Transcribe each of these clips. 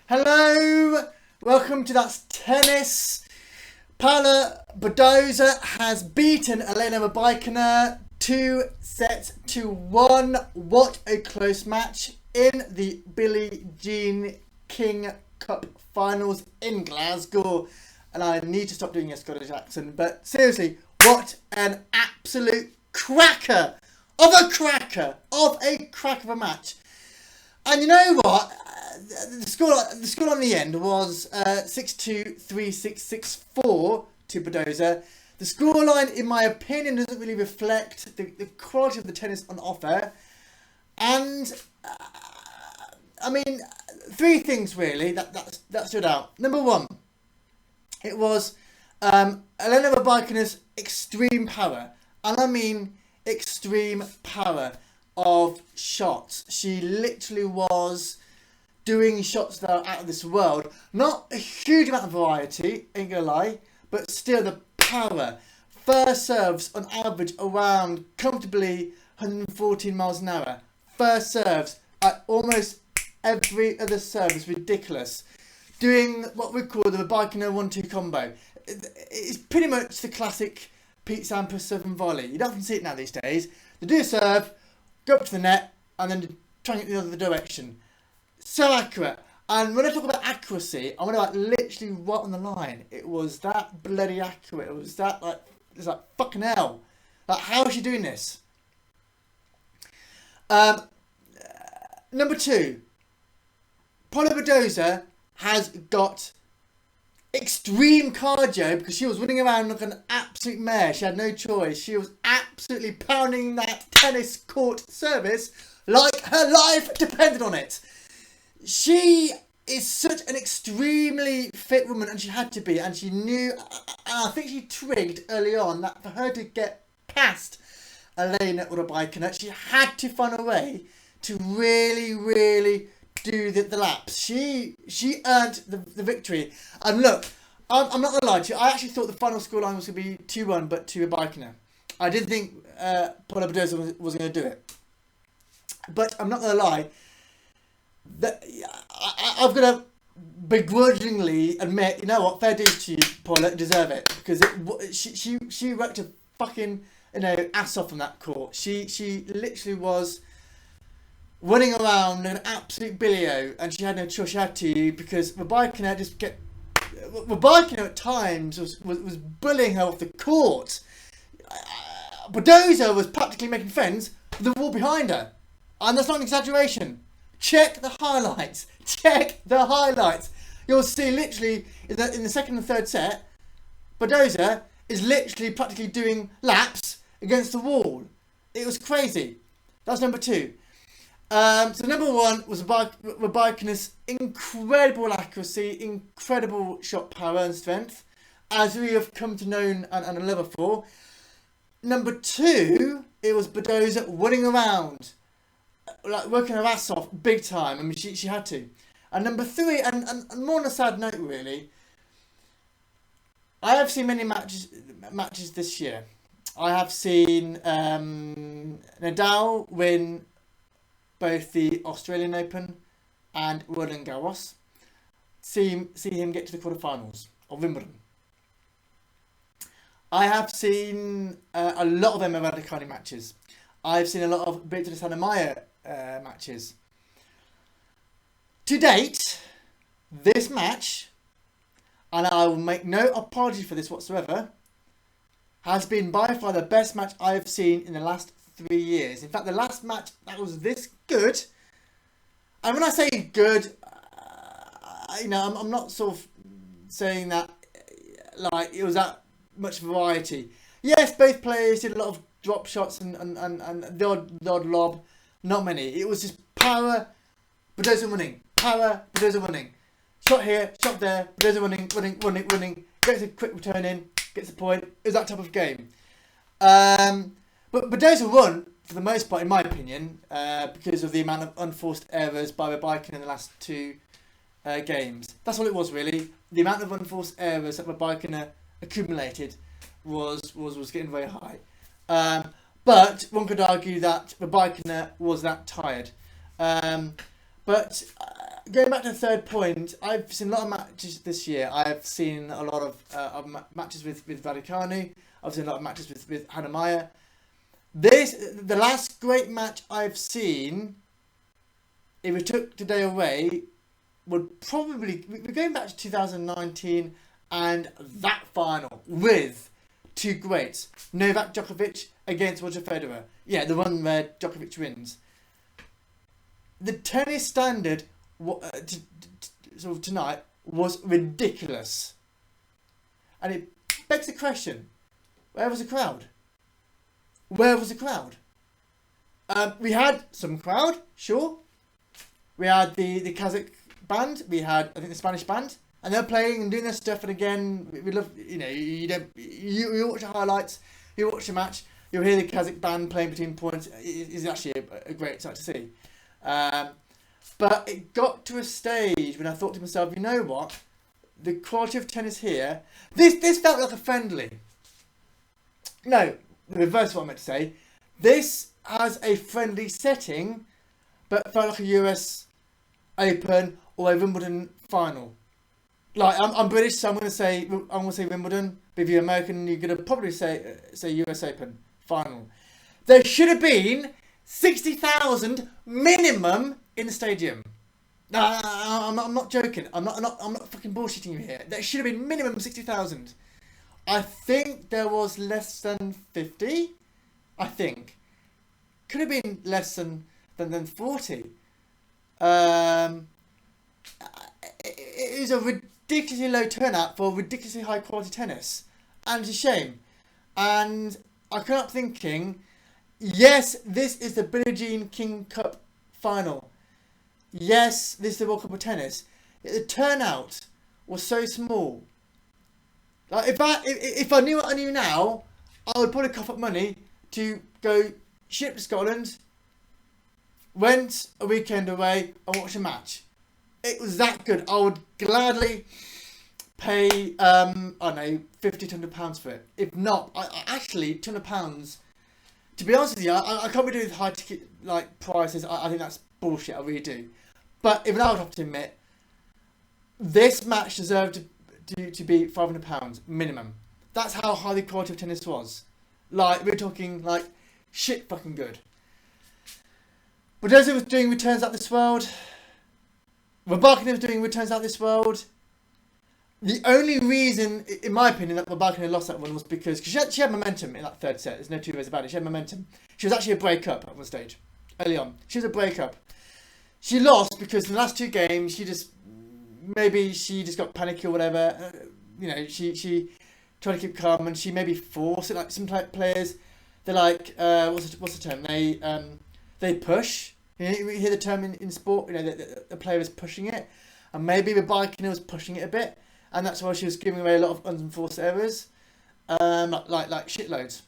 Hello, welcome to That's Tennis. Paula Badosa has beaten Elena Rybakina 2-1. What a close match in the Billie Jean King Cup finals in Glasgow. And I need to stop doing a Scottish accent, but seriously, what an absolute cracker of a match. And you know what? The score on the end was 6-2, 3-6, 6-4 to Badosa. The scoreline, in my opinion, doesn't really reflect the quality of the tennis on offer. And, I mean, three things really that stood out. Number one, it was Elena Rybakina's extreme power. And I mean extreme power of shots. She literally was doing shots that are out of this world. Not a huge amount of variety, ain't gonna lie, but still the power. First serves on average around comfortably 114 miles an hour. First serves at almost every other serve is ridiculous. Doing what we call the Rybakina 1-2 combo. It's pretty much the classic Pete Sampras serve and volley. You don't often see it now these days. They do a serve, go up to the net, and then try and get the other direction. So accurate. And when I talk about accuracy, I'm about literally right on the line. It was that bloody accurate. It was that it's like fucking hell. Like, how is she doing this? Number two, Paula Badosa has got extreme cardio because she was running around like an absolute mare. She had no choice. She was absolutely pounding that tennis court service like her life depended on it. She is such an extremely fit woman, and she had to be, and she knew, and I think she twigged early on that for her to get past Elena Rybakina, she had to find a way to really do the laps. She earned the victory. And look, I'm not going to lie to you, I actually thought the final scoreline was going to be 2-1, but to Rybakina. I didn't think Paula Badosa was going to do it. But I'm not going to lie, that I've got to begrudgingly admit, you know what, fair dues to you, Paula, you deserve it, because she worked her fucking ass off on that court. She literally was running around an absolute billio, and she had no choice. She had to, because Rybakina at times was bullying her off the court. Badosa was practically making friends with the wall behind her, and that's not an exaggeration. Check the highlights. You'll see literally in the second and third set, Badosa is literally practically doing laps against the wall. It was crazy. That's number two. So number one was Rybakina's incredible accuracy, incredible shot power and strength, as we have come to know and love her for. Number two, it was Badosa running around, like working her ass off big time. I mean, she had to. And number three, and more on a sad note really, I have seen many matches this year. I have seen Nadal win both the Australian Open and Roland Garros. See him get to the quarterfinals of Wimbledon. I have seen a lot of Emma Raducanu matches. I've seen a lot of Beatriz Hanemaya matches. To date, this match, and I will make no apology for this whatsoever, has been by far the best match I've seen in the last 3 years. In fact, the last match that was this good, and when I say good, I'm not sort of saying that like it was that much variety. Yes, both players did a lot of drop shots and the odd lob. Not many. It was just power, Badosa winning. Power, Badosa winning. Shot here, shot there, Badosa winning. Gets a quick return in, gets the point. It was that type of game. But Badosa won, for the most part, in my opinion, because of the amount of unforced errors by Rybakina in the last two games. That's all it was, really. The amount of unforced errors that Rybakina accumulated was getting very high. But one could argue that Rybakina was that tired. But going back to the third point, I've seen a lot of matches this year. I've seen a lot of matches with Raducanu. I've seen a lot of matches with Hannah Meyer. The last great match I've seen, if we took today away, would probably, we're going back to 2019 and that final with two greats. Novak Djokovic against Roger Federer. Yeah, the one where Djokovic wins. The tennis standard sort of tonight was ridiculous. And it begs the question, where was the crowd? Where was the crowd? We had some crowd, sure. We had the Kazakh band, we had, I think, the Spanish band, and they're playing and doing their stuff. And again, we love, you know, you watch the highlights, you watch the match, you'll hear the Kazakh band playing between points. It's actually a great sight to see. But it got to a stage when I thought to myself, you know what, the quality of tennis here, this felt like a friendly. No, the reverse of what I meant to say. This has a friendly setting, but felt like a US Open or a Wimbledon final. Like, I'm British, so I'm gonna say Wimbledon. But if you're American, you're gonna probably say US Open final. There should have been 60,000 minimum in the stadium. No, I'm not joking. I'm not fucking bullshitting you here. There should have been minimum 60,000. I think there was less than 50. I think could have been less than 40. It is a ridiculously low turnout for ridiculously high quality tennis, and it's a shame. And I came up thinking, yes, this is the Billie Jean King Cup final. Yes, this is the World Cup of Tennis. The turnout was so small. Like, if I knew what I knew now, I would probably cough up money to go ship to Scotland, went a weekend away and watch a match. It was that good. I would gladly pay, I don't know, £50 to £100 for it. If not, I actually, £200, to be honest with you, I can't be doing high ticket like prices. I think that's bullshit, I really do. But even I would have to admit, this match deserved to be £500 minimum. That's how high the quality of tennis was. Like, we're talking like shit fucking good. Badosa was doing returns out this world. Rybakina was doing returns out this world. The only reason, in my opinion, that Rybakina lost that one was because she had momentum in that third set. There's no two ways about it. She had momentum. She was actually a break-up at one stage, early on. She was a break-up. She lost because in the last two games, she just got panicky or whatever. You know, she tried to keep calm and she maybe forced it. Like some players, they're like, what's the term? They push. You know, you hear the term in sport. You know, the player is pushing it, and maybe Rybakina was pushing it a bit, and that's why she was giving away a lot of unenforced errors, like shitloads.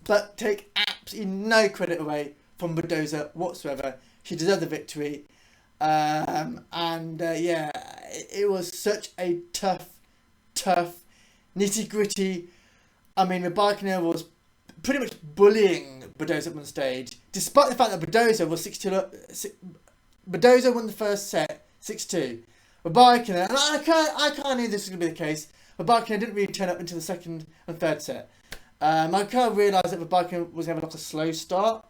But take absolutely no credit away from Badosa whatsoever. She deserved the victory, yeah, it was such a tough, nitty gritty. I mean, Rybakina was pretty much bullying Badosa up on stage, despite the fact that Badosa was 6-2. Badosa won the first set 6-2. Rybakina, and I kind of knew this was going to be the case. Rybakina didn't really turn up until the second and third set. I kind of realised that Rybakina was having like a slow start.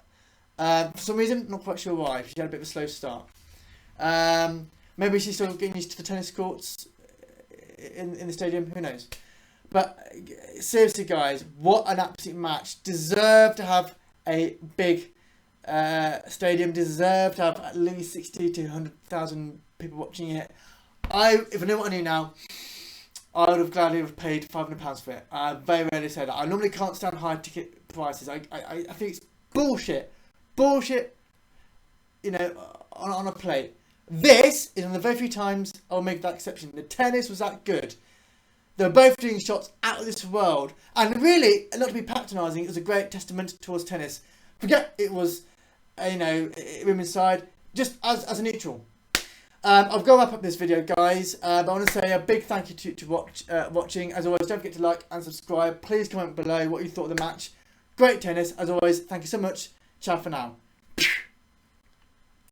For some reason, not quite sure why. She had a bit of a slow start. Maybe she's still getting used to the tennis courts in the stadium. Who knows? But seriously, guys, what an absolute match! Deserved to have a big stadium. Deserved to have at least 60 to 100,000 people watching it. If I knew what I knew now, I would have gladly have paid £500 for it. I very rarely say that. I normally can't stand high ticket prices. I think it's bullshit. Bullshit, you know, on a plate. This is one of the very few times I'll make that exception. The tennis was that good. They were both doing shots out of this world. And really, not to be patronising, it was a great testament towards tennis. Forget it was, women's side, just as a neutral. I've got to wrap up this video, guys. But I want to say a big thank you to watching. As always, don't forget to like and subscribe. Please comment below what you thought of the match. Great tennis, as always. Thank you so much. Ciao for now.